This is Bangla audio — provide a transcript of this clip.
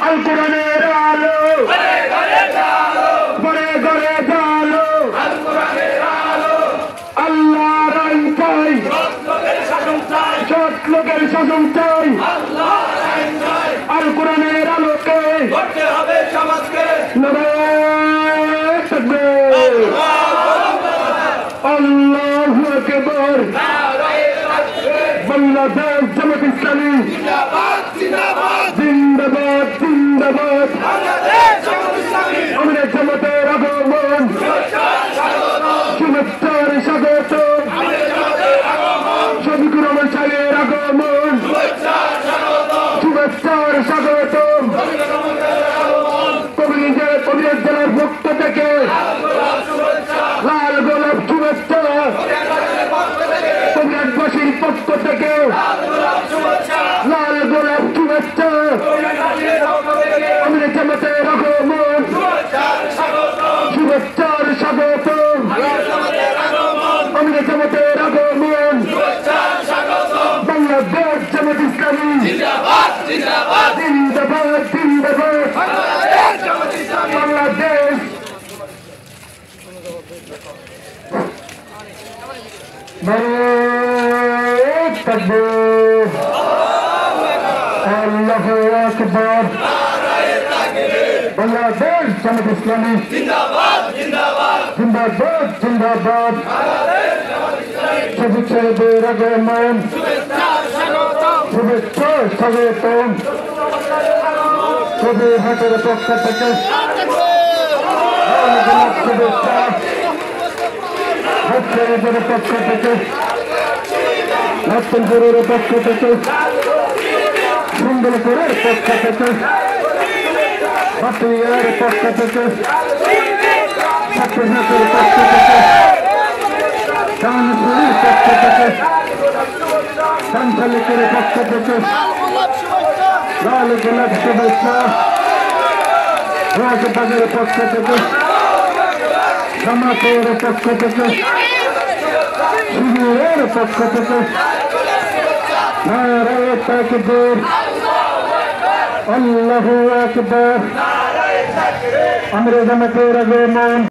আল কোরআনের আলো ঘরে ঘরে জালো আল্লাহর আইন চাই সৎ লোকের শাসন চাই আল কোরআনের আলোকে নারায়ে তাকবীর আল্লাহু আকবার বাংলাদেশ জামাত ইসলামী জিন্দাবাদ জিন্দাবাদ আমাদের জামাতের আগমন শুভেচ্ছার স্বাগত শফিকুর রহমান সাহেবের আগমন শুভেচ্ছার স্বাগত কবির জেলার পক্ষ থেকে লাল গোলাপ শুভেচ্ছা কবিরাজবাসীর পক্ষ থেকে লাল গোলাপ শুভেচ্ছা আমাদের জামাতের আগমন শুভেচ্ছার স্বাগত আমাদের জামাতের আগমন বাংলাদেশ জামাত ইসলামী জিন্দাবাদ জিন্দাবাদ বাংলাদেশ নারায়ে তাকবীর আল্লাহু আকবার বাংলাদেশ জামাত ইসলামী জিন্দাবাদ জিন্দাবাদ জিন্দাবাদ শুভেচ্ছাদের আগমন শুভেচ্ছা স্বাগতম কবির হাটের পক্ষ থেকে শুভেচ্ছা ভক্তদের পক্ষ থেকে রতনপুরের পক্ষ থেকে সুন্দরপুরের পক্ষ থেকে হাতিয়ার পক্ষ থেকে ছাত্রছাত্রীর পক্ষ থেকে কানপুরের পক্ষ থেকে সাংসালিকের পক্ষ থেকে লাল গোলাপ শুভেচ্ছা রাজবাগের পক্ষ থেকে জামাতের পক্ষ থেকে শিবিরের পক্ষ থেকে নারায়ে তাকবীর আল্লাহু আকবার আমরা জামাতের আগমন